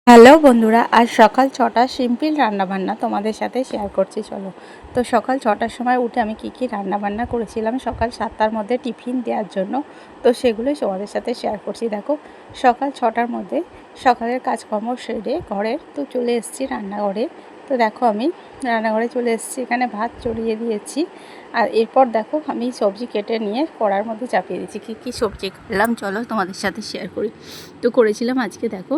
Hello বন্ধুরা, আজ সকাল ৬টার সিম্পল রান্নাবান্না তোমাদের সাথে শেয়ার করছি। চলো, তো সকাল ৬টার সময় উঠে আমি কী রান্নাবান্না করেছিলাম সকাল ৭টার মধ্যে টিফিন দেওয়ার জন্য, তো সেগুলোই তোমাদের সাথে শেয়ার করছি। দেখো, সকাল ৬টার মধ্যে সকালের কাজকর্ম সেরে ঘরের তো চলে এসেছি রান্নাঘরে। তো দেখো, আমি রান্নাঘরে চলে এসেছি, এখানে ভাত চড়িয়ে দিয়েছি। আর এরপর দেখো, আমি সবজি কেটে নিয়ে কড়ার মধ্যে চাপিয়ে দিয়েছি। কী সবজি কাটলাম চলো তোমাদের সাথে শেয়ার করি। তো করেছিলাম আজকে, দেখো,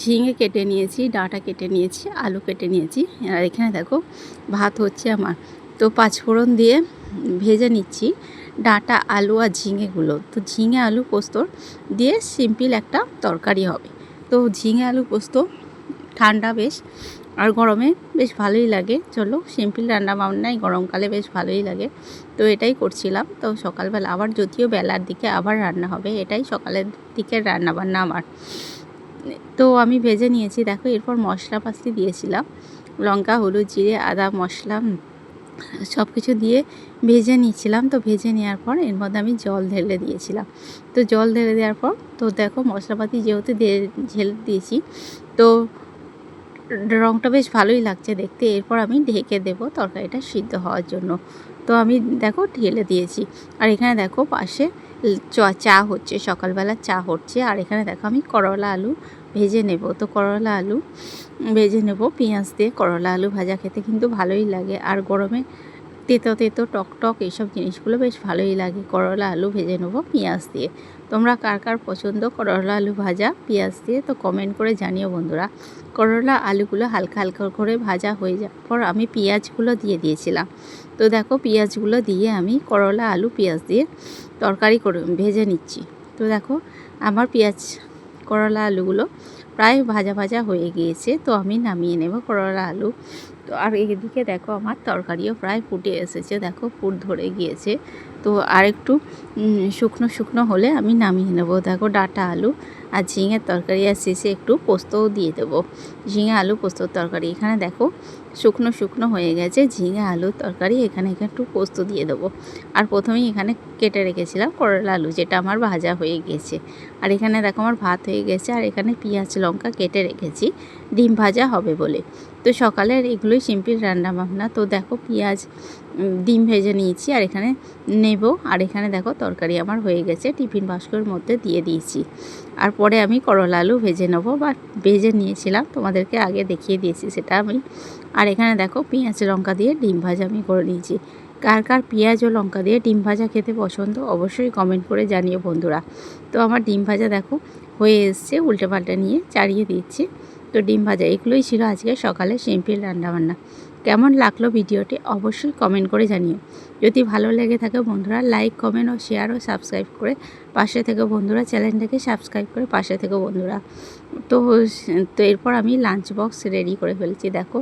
ঝিঙে কেটে নিয়েছি, ডাঁটা কেটে নিয়েছি, আলু কেটে নিয়েছি। আর এখানে দেখো ভাত হচ্ছে আমার। তো পাঁচফোড়ন দিয়ে ভেজে নিচ্ছি ডাঁটা, আলু আর ঝিঙেগুলো। তো ঝিঙে আলু পোস্ত দিয়ে সিম্পল একটা তরকারি হবে। তো ঝিঙে আলু পোস্ত ঠান্ডা বেশ, আর গরমে বেশ ভালোই লাগে। চলো, সিম্পল রান্না বান্নাই গরমকালে বেশ ভালোই লাগে। তো এটাই করছিলাম। তো সকালবেলা আবার যদিও বেলার দিকে আবার রান্না হবে, এটাই সকালের দিকের রান্না বান্না আমার। তো আমি ভেজে নিয়েছি। দেখো, এরপর মশলাপাতি দিয়েছিলাম, লঙ্কা, হলুদ, জিরে, আদা, মশলা সব কিছু দিয়ে ভেজে নিয়েছিলাম। তো ভেজে নেওয়ার পর এর মধ্যে আমি জল ঢেলে দিয়েছিলাম। তো জল ঢেলে দেওয়ার পর তো দেখো, মশলাপাতি যেহেতু ঢেলে দিয়েছি, তো রঙটা বেশ ভালোই লাগছে দেখতে। এরপর আমি ঢেকে দেব তরকারিটা সিদ্ধ হওয়ার জন্য। তো আমি দেখো ঢেলে দিয়েছি। আর এখানে দেখো পাশে চা হচ্ছে, সকালবেলা চা হচ্ছে। আর এখানে দেখো আমি করলা আলু ভেজে নেব। তো করলা আলু ভেজে নেব পেঁয়াজ দিয়ে। করলা আলু ভাজা খেতে কিন্তু ভালোই লাগে, আর গরমে তেতো তেতো টক টক এইসব জিনিসগুলো বেশ ভালোই লাগে। করলা আলু ভেজে নেবো পেঁয়াজ দিয়ে। তোমরা কার কার পছন্দ করলা আলু ভাজা পেঁয়াজ দিয়ে, তো কমেন্ট করে জানিও বন্ধুরা। করলা আলুগুলো হালকা হালকা করে ভাজা হয়ে যাওয়ার পর আমি পেঁয়াজগুলো দিয়ে দিয়েছিলাম। তো দেখো, পেঁয়াজগুলো দিয়ে আমি করলা আলু পেঁয়াজ দিয়ে তরকারি করে ভেজে নিচ্ছি। তো দেখো, আমার পেঁয়াজ করলা আলুগুলো প্রায় ভাজা ভাজা হয়ে গিয়েছে। তো আমি নামিয়ে নেব করলা আলু। তো আর এদিকে দেখো, আমার তরকারিও প্রায় ফুটে এসেছে। দেখো, ফুট ধরে গিয়েছে। তো আর একটু শুকনো শুকনো হলে আমি নামিয়ে নেব। দেখো, ডাঁটা আলু আর ঝিঙের তরকারি, আর শেষে একটু পোস্তও দিয়ে দেবো। ঝিঙে আলু পোস্তর তরকারি। এখানে দেখো শুকনো শুকনো হয়ে গেছে ঝিঙে আলুর তরকারি। এখানে একটু পোস্ত দিয়ে দেবো। আর প্রথমেই এখানে কেটে রেখেছিলাম করলা আলু, যেটা আমার ভাজা হয়ে গেছে। আর এখানে দেখো আমার ভাত হয়ে গেছে। আর এখানে পেঁয়াজ লঙ্কা কেটে রেখেছি ডিম ভাজা হবে বলে। তো সকালের এগুলোই সিম্পল রান্নাবান্না। তো দেখো, পেঁয়াজ ডিম ভেজে নিয়েছি আর এখানে নেব। আর এখানে দেখো তরকারি আমার হয়ে গেছে, টিফিন বাস্কের মধ্যে দিয়ে দিয়েছি। আর পরে আমি করলা আলু ভেজে নেবো, বা ভেজে নিয়েছিলাম, তোমাদেরকে আগে দেখিয়ে দিয়েছি সেটা আমি। আর এখানে দেখো পেঁয়াজ লঙ্কা দিয়ে ডিম ভাজা আমি করে নিয়েছি। কার কার পেঁয়াজ ও লঙ্কা দিয়ে ডিম ভাজা খেতে পছন্দ অবশ্যই কমেন্ট করে জানিও বন্ধুরা। তো আমার ডিম ভাজা দেখো হয়ে এসছে, উল্টে পাল্টে নিয়ে চাড়িয়ে দিচ্ছি। তো ডিম ভাজা এগুলোই ছিল আজকে সকালে সিম্পল রান্নাবান্না। কেমন লাগলো ভিডিওটি অবশ্যই কমেন্ট করে জানিও। যদি ভালো লেগে থাকে বন্ধুরা, লাইক, কমেন্ট ও শেয়ার ও সাবস্ক্রাইব করে পাশে থেকে বন্ধুরা, চ্যানেলটাকে সাবস্ক্রাইব করে পাশে থেকে বন্ধুরা। তো তো এরপর আমি লাঞ্চ বক্স রেডি করে ফেলছি। দেখো,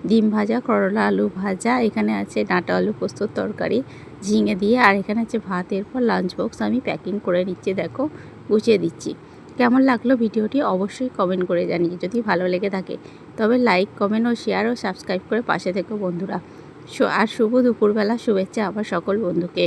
ডিম ভাজা, করলা আলু ভাজা, এখানে আছে ডাঁটা আলু পোস্তর তরকারি ঝিঙে দিয়ে, আর এখানে আছে ভাত। এরপর লাঞ্চ বক্স আমি প্যাকিং করে নিচ্ছি, দেখো গুছিয়ে দিচ্ছি। কেমন লাগলো ভিডিওটি অবশ্যই কমেন্ট করে জানিয়ে। যদি ভালো লেগে থাকে তবে লাইক, কমেন্ট ও শেয়ার ও সাবস্ক্রাইব করে পাশে থেকো বন্ধুরা। আর শুভ দুপুরবেলা শুভেচ্ছা আমার সকল বন্ধুকে।